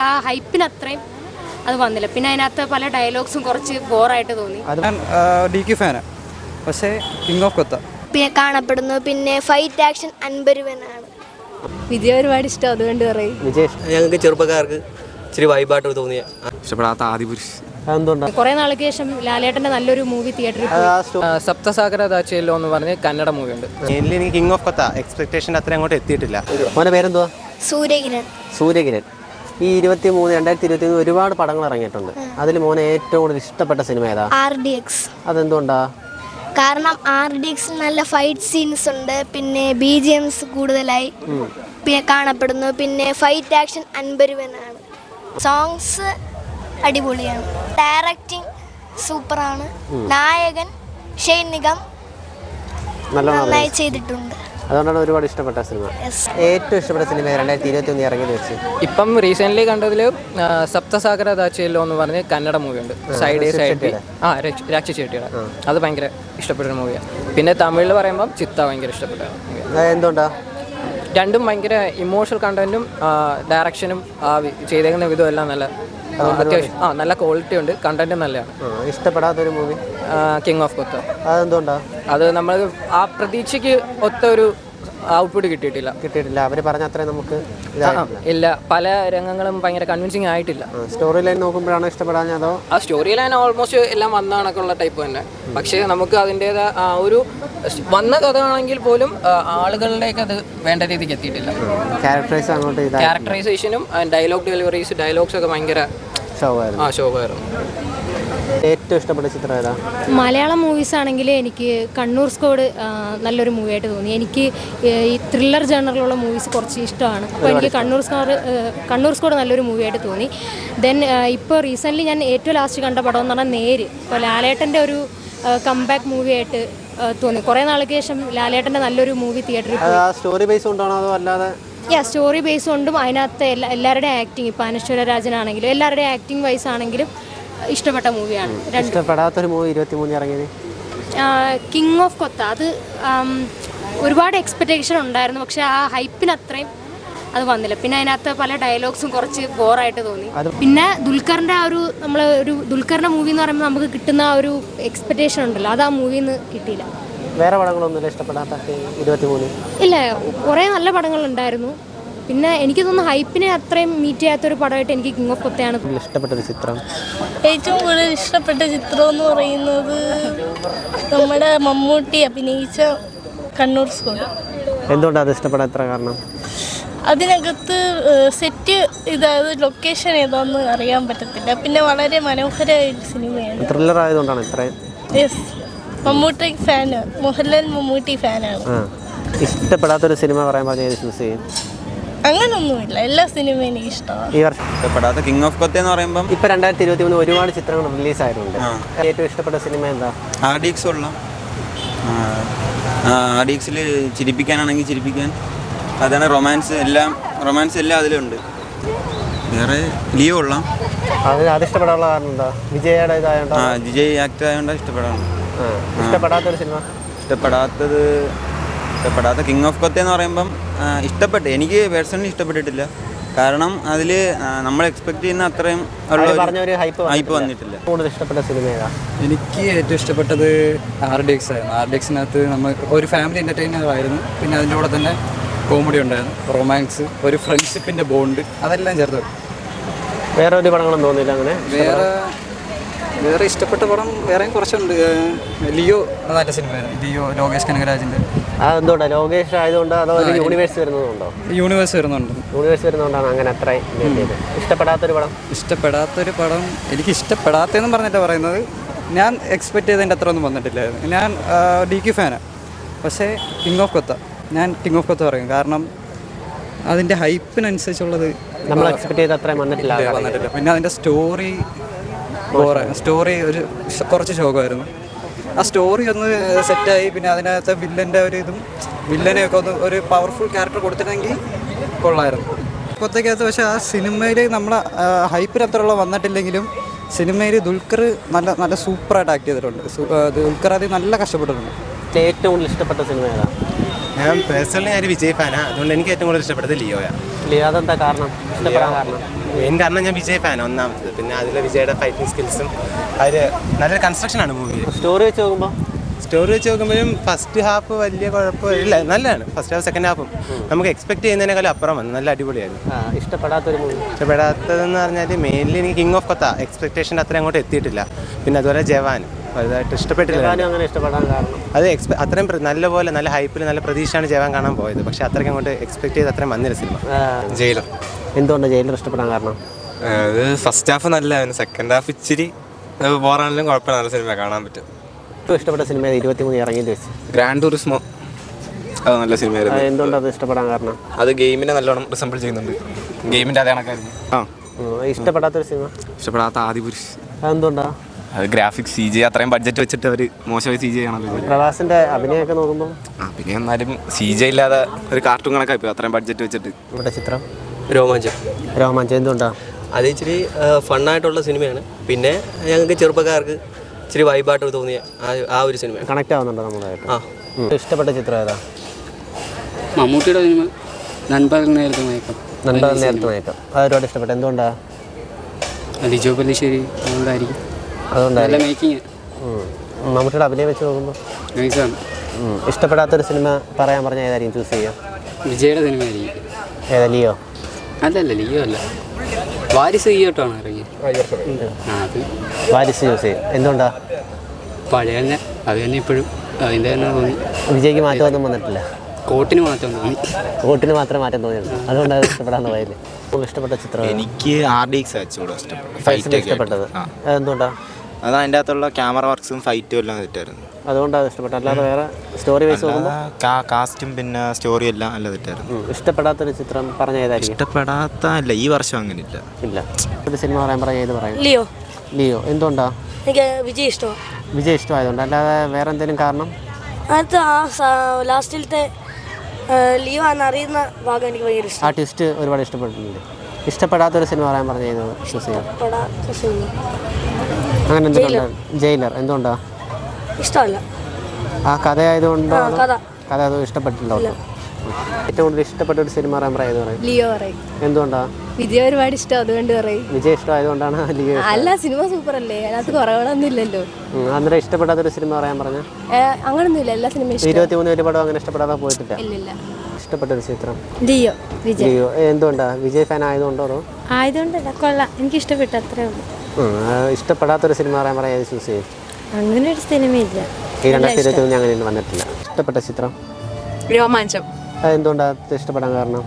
ആ ഹൈപ്പിന് അത്രയും അത് വന്നില്ല. പിന്നെ അതിനകത്ത് പല ഡയലോഗ്സും കുറച്ച് ബോറായിട്ട് തോന്നി. ഞാൻ DQ ഫാനാണ്, പക്ഷേ കിങ് ഓഫ് കൊത്ത കാണപ്പെടുന്നു. പിന്നെ ഫൈറ്റ് ആക്ഷൻ അൻപരുവനാണ്. വിജയ് ഒരുപാട് ഇഷ്ടം, അതുകൊണ്ട് പറയും. ഞങ്ങൾക്ക് ചെറുപ്പക്കാർക്ക് ഇച്ചിരി വൈബായിട്ട് തോന്നിയ ഇഷ്ടപ്പെടാത്ത ആദിപുരുഷ്. കുറെ നാൾക്ക് ശേഷം ലാലേട്ടന്റെ നല്ലൊരു മൂവി തിയേറ്ററിൽ സപ്തസാഗര ദാച്ചയിലോ എന്ന് പറഞ്ഞ് കന്നഡ മൂവി ഉണ്ട്. എനിക്ക് കിങ് ഓഫ് കൊത്ത എക്സ്പെക്ടേഷൻ അത്ര അങ്ങോട്ട് എത്തിയിട്ടില്ല. മോനെ പേരെന്തുവാ? സൂര്യകിരൺ. സൂര്യകിരൺ. ഈ 2023 ഒരുപാട് പടങ്ങൾ ഇറങ്ങിയിട്ടുണ്ട്. അതിൽ മോനെ ഏറ്റവും കൂടുതൽ ഇഷ്ടപ്പെട്ട സിനിമ ഏതാ? RDX. അതെന്തുകൊണ്ടാ? കാരണം RDX നല്ല ഫൈറ്റ് സീൻസ് ഉണ്ട്, പിന്നെ BGMs കൂടുതലായി കാണപ്പെടുന്നു. പിന്നെ ഫൈറ്റ് ആക്ഷൻ അൻപരുവനാണ്. സോങ്സ് അടിപൊളിയാണ്. ഡയറക്റ്റിംഗ് സൂപ്പറാണ്. നായകൻ ഷെയ്ൻ നിഗം നന്നായി ചെയ്തിട്ടുണ്ട്. അതുകൊണ്ടാണ് ഒരുപാട് ഇഷ്ടപ്പെട്ട സിനിമ. ഏറ്റവും ഇഷ്ടപ്പെട്ട സിനിമ 2021 ഇറങ്ങിയത് വെച്ച് ഇപ്പം റീസെൻ്റ്ലി കണ്ടതിൽ സപ്തസാഗര ദാച്ചയിലോ എന്ന് പറഞ്ഞ് കന്നഡ മൂവി ഉണ്ട്. സൈഡ് രാക്ഷി ചേട്ടിയുടെ, അത് ഭയങ്കര ഇഷ്ടപ്പെട്ട മൂവിയാണ്. പിന്നെ തമിഴിൽ പറയുമ്പം ചിത്ത ഭയങ്കര ഇഷ്ടപ്പെട്ട മൂവിയാണ്. എന്തുകൊണ്ടാ? രണ്ടും ഭയങ്കര ഇമോഷണൽ കണ്ടന്റും ഡയറക്ഷനും ചെയ്തേക്കുന്ന വിധവും എല്ലാം നല്ല അത്യാവശ്യം നല്ല ക്വാളിറ്റി ഉണ്ട്. കണ്ടന്റ് നല്ലതാണ്. ഇഷ്ടപ്പെടാത്തൊരു മൂവി? കിങ് ഓഫ് കൊത്ത. അതെന്തുകൊണ്ടാ? അത് നമ്മൾ ആ പ്രതീക്ഷയ്ക്ക് ഒത്ത ഒരു ഔട്ട്പുട്ട് കിട്ടിയിട്ടില്ല. അവർ പറഞ്ഞ അത്രയും നമുക്ക് ഇല്ല. പല രംഗങ്ങളും ഭയങ്കര കൺവിൻസിങ് ആയിട്ടില്ല. സ്റ്റോറി ലൈൻ നോക്കുമ്പോഴാണ് ഇഷ്ടപ്പെടാൻ? അതോ ആ സ്റ്റോറി ലൈൻ ഓൾമോസ്റ്റ് എല്ലാം വന്ന കണക്കുള്ള ടൈപ്പ് തന്നെ. പക്ഷേ നമുക്ക് അതിൻ്റെതായ ഒരു വന്ന കഥ ആണെങ്കിൽ പോലും ആളുകളിലേക്ക് അത് വേണ്ട രീതിക്ക് എത്തിയിട്ടില്ല. ക്യാരക്ടറൈസേഷനും ഡയലോഗ് ഡയലോഗ്സ് ഒക്കെ ഭയങ്കര ശോഭമായിരുന്നു. ഏറ്റവും ഇഷ്ടപ്പെട്ട ചിത്രം ഏതാ? മലയാളം മൂവീസ് ആണെങ്കിൽ എനിക്ക് കണ്ണൂർ സ്ക്വാഡ് നല്ലൊരു മൂവിയായിട്ട് തോന്നി. എനിക്ക് ഈ ത്രില്ലർ ജേണറിലുള്ള മൂവീസ് കുറച്ച് ഇഷ്ടമാണ്. അപ്പോൾ എനിക്ക് കണ്ണൂർ സ്ക്വാഡ് നല്ലൊരു മൂവിയായിട്ട് തോന്നി. ദെൻ ഇപ്പോൾ റീസെൻ്റ്ലി ഞാൻ ഏറ്റവും ലാസ്റ്റ് കണ്ട പടം എന്ന് പറഞ്ഞാൽ നേര്. ഇപ്പോൾ ലാലേട്ടൻ്റെ ഒരു കംബാക്ക് മൂവിയായിട്ട് തോന്നി. കുറേ നാൾക്ക് ശേഷം ലാലേട്ടൻ്റെ നല്ലൊരു മൂവി തിയേറ്ററിൽ സ്റ്റോറി ബേസ് കൊണ്ടാണോ അതോ അല്ലാതെ? സ്റ്റോറി ബേസ് കൊണ്ടും അതിനകത്ത് എല്ലാവരുടെയും ആക്ടിങ്, ഇപ്പോൾ അനശ്വര രാജനാണെങ്കിലും എല്ലാവരുടെയും ആക്ടിങ് വൈസ് ആണെങ്കിലും ഇഷ്ടപ്പെട്ട മൂവിയാണ്. ഇഷ്ടപ്പെടാത്തൊരു മൂവി 2023 ഇറങ്ങിയത് കിങ് ഓഫ് കൊത്ത. അത് ഒരുപാട് എക്സ്പെക്റ്റേഷൻ ഉണ്ടായിരുന്നു, പക്ഷെ ആ ഹൈപ്പിന് അത്രയും അത് വന്നില്ല. പിന്നെ അതിനകത്ത് പല ഡയലോഗ്സും കുറച്ച് ബോറായിട്ട് തോന്നി. പിന്നെ ദുൽഖറിൻ്റെ ദുൽഖറിൻ്റെ മൂവി എന്ന് പറയുമ്പോൾ നമുക്ക് കിട്ടുന്ന ആ ഒരു എക്സ്പെക്റ്റേഷൻ ഉണ്ടല്ലോ, അത് ആ മൂവിയിൽ നിന്ന് കിട്ടിയില്ല. വേറെ പടങ്ങളൊന്നുമില്ല ഇഷ്ടപ്പെടാത്ത 2023? ഇല്ല, കുറേ നല്ല പടങ്ങളുണ്ടായിരുന്നു. പിന്നെ എനിക്ക് തോന്നുന്നു ഹൈപ്പിനെ അത്രയും മീറ്റ് ചെയ്യാത്തൊരു പടമായിട്ട് എനിക്ക് കിങ് ഓഫ് കൊത്തയാണ് ഇഷ്ടപ്പെട്ടൊരു ചിത്രം. ഏറ്റവും കൂടുതൽ ഇഷ്ടപ്പെട്ട ചിത്രം എന്ന് പറയുന്നത് നമ്മുടെ മമ്മൂട്ടി അഭിനയിച്ച കണ്ണൂർ സ്ക്വാഡ്. എന്തുകൊണ്ടാണ് അത് ഇഷ്ടപ്പെടാൻ എത്ര കാരണം? അതിനകത്ത് സെറ്റ് ഇതായത് ലൊക്കേഷൻ ഏതാന്ന് അറിയാൻ പറ്റത്തില്ല. പിന്നെ വളരെ മനോഹരമായ സിനിമയാണ്. ത്രില്ലർ ആയതുകൊണ്ടാണ് ഇത്രയും. യെസ്, മമ്മൂട്ടി ഫാന്, മോഹൻലാൽ മമ്മൂട്ടി ഫാനാണ്. ഇഷ്ടപ്പെടാത്തൊരു സിനിമ പറയാൻ പറഞ്ഞാൽ ചൂസ് ചെയ്യും? അങ്ങനൊന്നുമില്ല, എല്ലാ സിനിമയും എനിക്ക് ഇഷ്ടമാണ്. ഈ വർഷം ഇഷ്ടപ്പെടാത്ത കിങ് ഓഫ് കൊത്ത എന്ന് പറയുമ്പോൾ ഇപ്പൊ 2023 ഒരുപാട് ചിത്രങ്ങൾ റിലീസ് ആയിട്ടുണ്ട്. ഏറ്റവും ഇഷ്ടപ്പെട്ട സിനിമ എന്താ? RDX കൊള്ളാം. RDXൽ ചിരിപ്പിക്കാനാണെങ്കിൽ ചിരിപ്പിക്കാൻ, അതാണ് റൊമാൻസ് എല്ലാം അതിലുണ്ട്. വേറെ ലിയോ കൊള്ളാം. അത് ഇഷ്ടപ്പെടാനുള്ള കാരണം എന്താ? വിജയുടെ ഇതായോണ്ടോ? വിജയ് ആക്ടർ ആയതുകൊണ്ട് ഇഷ്ടപ്പെടാണ്. ഇഷ്ടപ്പെടാത്തൊരു സിനിമ? ഇഷ്ടപ്പെടാത്ത കിങ് ഓഫ് കൊത്ത എന്ന് പറയുമ്പം എനിക്ക് പേഴ്സണലി ഇഷ്ടപ്പെട്ടിട്ടില്ല. കാരണം അതിൽ നമ്മൾ എക്സ്പെക്ട് ചെയ്യുന്ന അത്രയും ഉള്ള ഹൈപ്പ് വന്നിട്ടില്ല. കൂടുതൽ ഇഷ്ടപ്പെട്ട സിനിമ ഏതാ? എനിക്ക് ഏറ്റവും ഇഷ്ടപ്പെട്ടത് RDX ആയിരുന്നു. RDXനകത്ത് നമ്മൾ ഒരു ഫാമിലി എൻ്റർടൈനർ ആയിരുന്നു. പിന്നെ അതിൻ്റെ കൂടെ തന്നെ കോമഡി ഉണ്ടായിരുന്നു, റൊമാൻസ്, ഒരു ഫ്രണ്ട്ഷിപ്പിൻ്റെ ബോണ്ട്, അതെല്ലാം ചേർത്ത്. വേറെ ഒരു പടങ്ങളും തോന്നിയില്ല അങ്ങനെ? വേറെ ഇഷ്ടപ്പെട്ട പടം വേറെയും കുറച്ചുണ്ട്. ലിയോ നല്ല സിനിമയായിരുന്നു. ലിയോ ലോകേഷ് കനകരാജിൻ്റെ. അതെന്തുകൊണ്ടാ? ലോകേഷ് ആയതുകൊണ്ട് അതോ ഒരു യൂണിവേഴ്സ് വരുന്നതുകൊണ്ടോ? യൂണിവേഴ്സ് വരുന്നതുകൊണ്ടാണ് അങ്ങനെ അത്ര ഇഷ്ടപ്പെടാത്തൊരു പടം. എനിക്ക് ഇഷ്ടപ്പെടാത്തതെന്ന് പറഞ്ഞിട്ട് പറയുന്നത്, ഞാൻ എക്സ്പെക്ട് ചെയ്തതിൻ്റെ അത്ര ഒന്നും വന്നിട്ടില്ലായിരുന്നു. ഞാൻ DQ ഫാനാണ്, പക്ഷേ കിങ് ഓഫ് കൊത്ത പറയും. കാരണം അതിൻ്റെ ഹൈപ്പിനനുസരിച്ചുള്ളത് നമ്മൾ എക്സ്പെക്ട് ചെയ്ത അത്രയും വന്നിട്ടില്ല. പിന്നെ അതിൻ്റെ സ്റ്റോറി ഒരു കുറച്ച് ശോകമായിരുന്നു. ആ സ്റ്റോറി ഒന്ന് സെറ്റായി. പിന്നെ അതിനകത്ത് വില്ലൻ്റെ വില്ലനെയൊക്കെ ഒരു പവർഫുൾ ക്യാരക്ടർ കൊടുത്തിട്ടുണ്ടെങ്കിൽ കൊള്ളായിരുന്നു. കൊത്തക്കകത്ത്. പക്ഷേ ആ സിനിമയിൽ നമ്മൾ ഹൈപ്പിന് അത്രയുള്ള വന്നിട്ടില്ലെങ്കിലും സിനിമയിൽ ദുൽഖർ നല്ല സൂപ്പറായിട്ട് ആക്ട് ചെയ്തിട്ടുണ്ട്. ദുൽഖർ അത് നല്ല കഷ്ടപ്പെട്ടിട്ടുണ്ട്. ഏറ്റവും കൂടുതൽ ഇഷ്ടപ്പെട്ട സിനിമ ഏതാ? ഞാൻ പേഴ്സണലി വിജയ് ഫാനാണ്. അതുകൊണ്ട് എനിക്ക് ഏറ്റവും കൂടുതൽ ഇഷ്ടപ്പെട്ടത് ലിയോയാണ്. ലിയോ. അതെന്താ കാരണം? ഇഷ്ടപ്പെടാൻ കാരണം? മെയിൻ കാരണം ഞാൻ വിജയ് ഫാൻ ഒന്നാമത്തത്. പിന്നെ അതിലെ വിജയുടെ ഫൈറ്റിംഗ് സ്കിൽസും അതിൽ നല്ലൊരു കൺസ്ട്രക്ഷനാണ് മൂവി. സ്റ്റോറി വെച്ച് നോക്കുമ്പോൾ സ്റ്റോറി വെച്ച് നോക്കുമ്പോഴും ഫസ്റ്റ് ഹാഫ് വലിയ കുഴപ്പമില്ല, നല്ലതാണ്. ഫസ്റ്റ് ഹാഫ് സെക്കൻഡ് ഹാഫും നമുക്ക് എക്സ്പെക്ട് ചെയ്യുന്നതിനേക്കാളും അപ്പുറം വന്നു, നല്ല അടിപൊളിയായിരുന്നു. ഇഷ്ടപ്പെടാത്തൊരു മൂവി? ഇഷ്ടപ്പെടാത്തതെന്ന് പറഞ്ഞാൽ മെയിൻലി എനിക്ക് കിങ് ഓഫ് കൊത്ത എക്സ്പെക്ടേഷൻ്റെ അത്രയും അങ്ങോട്ട് എത്തിയിട്ടില്ല. പിന്നെ അതുപോലെ ജവാൻ വലുതായിട്ട് ഇഷ്ടപ്പെട്ടില്ല. അങ്ങനെ ഇഷ്ടപ്പെടാൻ കാരണം അത് അത്രയും നല്ലപോലെ നല്ല ഹൈപ്പിൽ നല്ല പ്രതീക്ഷയാണ് ജവാൻ കാണാൻ പോയത്. പക്ഷേ അത്രയ്ക്ക് അങ്ങോട്ട് എക്സ്പെക്ട് ചെയ്ത് അത്രയും വന്നില്ല സിനിമ. ജയിലർ. എന്തുകൊണ്ട് ജയിലർ ഇഷ്ടപ്പെടാൻ കാരണം? അത് ഫസ്റ്റ് ഹാഫ് നല്ലതായിരുന്നു, സെക്കൻഡ് ഹാഫ് ഇച്ചിരി ബോറാണെങ്കിലും കുഴപ്പമില്ല, നല്ല സിനിമ കാണാൻ പറ്റും. ഏറ്റവും ഇഷ്ടപ്പെട്ട സിനിമ 23 ഇറങ്ങിയത് വെച്ച്? ഗ്രാൻഡ് ടൂറിസ്മോ, അത് നല്ല സിനിമയായിരുന്നു. എന്തുകൊണ്ട് അത് ഇഷ്ടപ്പെടാൻ കാരണം? അത് ഗെയിമിനെ നല്ലോണം റിസംബിൾ ചെയ്യുന്നുണ്ട്, ഗെയിമിൻ്റെ അതേ കണക്കായിരുന്നു. ഇഷ്ടപ്പെടാത്തൊരു സിനിമ? ഇഷ്ടപ്പെടാത്ത ആദിപുരുഷ്. അതെന്തുകൊണ്ടാണ്? അത് ഗ്രാഫിക്സ് CGI അത്രയും ബഡ്ജറ്റ് വെച്ചിട്ട് അവർ മോശമായി CGI ആണല്ലോ. പ്രഭാസിന്റെ അഭിനയമൊക്കെ നോക്കുമ്പോൾ പിന്നെ എന്നാലും CGI ഇല്ലാതെ ഒരു കാർട്ടൂൺ കണക്കായി പോയി, അത്രയും ബഡ്ജറ്റ് വെച്ചിട്ട്. ഇവിടെ ചിത്രം രോമാഞ്ചം എന്തുകൊണ്ടാണ്? അത് ഇച്ചിരി ഫണ്ണായിട്ടുള്ള സിനിമയാണ്. പിന്നെ ഞങ്ങൾക്ക് ചെറുപ്പക്കാർക്ക് ഇച്ചിരി വൈബായിട്ട് തോന്നിയ ആ ഒരു സിനിമ കണക്ട് ആവുന്നുണ്ടോ നമ്മളായിട്ട്? ഇഷ്ടപ്പെട്ട ചിത്രം ഏതാ? മമ്മൂട്ടിയുടെ സിനിമ നൻപകൽ നേരത്തെ മയക്കം. അത് ഒരുപാട് ഇഷ്ടപ്പെട്ടു. എന്തുകൊണ്ടാണ്? ലിജോ പല്ലിശ്ശേരി അതുകൊണ്ടായിരിക്കും. അതുകൊണ്ടല്ല മേക്കിങ് മമ്മൂട്ടിയുടെ അഭിനയം വെച്ച് നോക്കുമ്പോൾ നൈസാണ്. ഇഷ്ടപ്പെടാത്തൊരു സിനിമ പറയാൻ പറഞ്ഞാൽ ഏതായിരിക്കും ചൂസ് ചെയ്യുക? വിജയുടെ സിനിമയായിരിക്കും. ഏതാ, ലിയോ? അല്ലല്ല, ലിയോ അല്ല, വാരിസ് ഈയോട്ടാണ് ഇറങ്ങി. അത് വാരിസ് ചൂസ് ചെയ്യും. എന്തുകൊണ്ടാ? പഴയ തന്നെ, അത് തന്നെ ഇപ്പോഴും അതിൻ്റെ തന്നെ തോന്നി. വിജയ്ക്ക് മാറ്റമൊന്നും വന്നിട്ടില്ല? കോട്ടിന് മാറ്റം തോന്നി. കോട്ടിന് മാത്രമേ മാറ്റം തോന്നിയുള്ളൂ, അതുകൊണ്ടാണ് ഇഷ്ടപ്പെടാൻ പോയത്. ഇഷ്ടപ്പെട്ട ചിത്രം എനിക്ക് RDX ഇഷ്ടപ്പെട്ടത് എന്തുകൊണ്ടാണ്? അത് അതിൻ്റെ അകത്തുള്ള ക്യാമറ വർക്ക്സും ഫൈറ്റും എല്ലാം തെറ്റായിരുന്നു, അതുകൊണ്ടാണ് ഇഷ്ടപ്പെട്ടത്. അല്ലാതെ വേറെ സ്റ്റോറി വൈസ് നോക്കുമ്പോൾ കാസ്റ്റും പിന്നെ സ്റ്റോറിയും എല്ലാം നല്ല തെറ്റായിരുന്നു. ഇഷ്ടപ്പെടാത്തൊരു ചിത്രം പറഞ്ഞ ഏതായിരിക്കും? ഇഷ്ടപ്പെടാത്ത അല്ല, ഈ വർഷം അങ്ങനെ ഇല്ല. ഒരു സിനിമ പറയാൻ ഏത് പറയും? ലിയോ. എന്തുകൊണ്ടാ? എനിക്ക് വിജയ് ഇഷ്ടമാണ്. വിജയ് ഇഷ്ടമായതുകൊണ്ട്, അല്ലാതെ വേറെ എന്തെങ്കിലും കാരണം? അത് ലാസ്റ്റിലത്തെ ലിയോ എന്നറിയുന്ന ഭാഗം എനിക്ക് ഭയങ്കര ഇഷ്ടം. ആ ട്വിസ്റ്റ് ഒരുപാട് ഇഷ്ടപ്പെട്ടിട്ടുണ്ട്. ഇഷ്ടപ്പെടാത്തൊരു സിനിമ പറയാൻ പറഞ്ഞ ഏത് ചൂസ് ചെയ്യാം? അങ്ങനെ എന്തുകൊണ്ടാണ്? ജയിലർ. എന്തുകൊണ്ടാ? ഇഷ്ടമല്ല. ആ കഥയായതുകൊണ്ടോ? കഥ അത് ഇഷ്ടപ്പെട്ടില്ല. ഏറ്റവും കൂടുതൽ ഇഷ്ടപ്പെട്ട ഒരു സിനിമ പറയാൻ പറയും? ലിയോ പറയും. എന്തുകൊണ്ടാ? വിജയ് ഒരുപാട് ഇഷ്ടം, അതുകൊണ്ട് പറയും. വിജയ് ഇഷ്ടമായതുകൊണ്ടാണ് ലിയോ? അല്ല, സിനിമ സൂപ്പർ അല്ലേ, അതിനകത്ത് കുറവുകളൊന്നും ഇല്ലല്ലോ. അന്നേരം ഇഷ്ടപ്പെടാത്തൊരു സിനിമ പറയാൻ പറഞ്ഞ? അങ്ങനൊന്നുമില്ല, എല്ലാ സിനിമയും 23 ഒരു പടം അങ്ങനെ ഇഷ്ടപ്പെടാതെ പോയിട്ടില്ല. ഇല്ലില്ല. ഇഷ്ടപ്പെട്ടൊരു ചിത്രം? ലിയോ. വിജയ്. ലിയോ. എന്തുകൊണ്ടാ? വിജയ് ഫാൻ ആയതുകൊണ്ടോ? ആയതുകൊണ്ടല്ല, കൊള്ളാം, എനിക്ക് ഇഷ്ടപ്പെട്ടു, അത്രേ ഉള്ളൂ. ഇഷ്ടപ്പെടാത്തൊരു സിനിമ പറയാൻ പറയാൻ ഏത് ചൂസ് ചെയ്യും? അങ്ങനെ ഒരു സിനിമയില്ല. ഈ 2023 അങ്ങനെ വന്നിട്ടില്ല. ഇഷ്ടപ്പെട്ട ചിത്രം? രോമാഞ്ചം. എന്തുകൊണ്ടാണ് ഇഷ്ടപ്പെടാൻ കാരണം?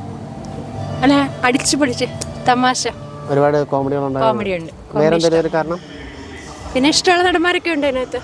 അല്ല, അടിച്ചു പൊളിച്ച് തമാശ, ഒരുപാട് കോമഡികളുണ്ടായിരുന്നു. കോമഡി ഉണ്ട്. വേറെ എന്തെങ്കിലും ഒരു കാരണം? പിന്നെ ഇഷ്ടമുള്ള നടന്മാരൊക്കെ ഉണ്ട് അതിനകത്ത്.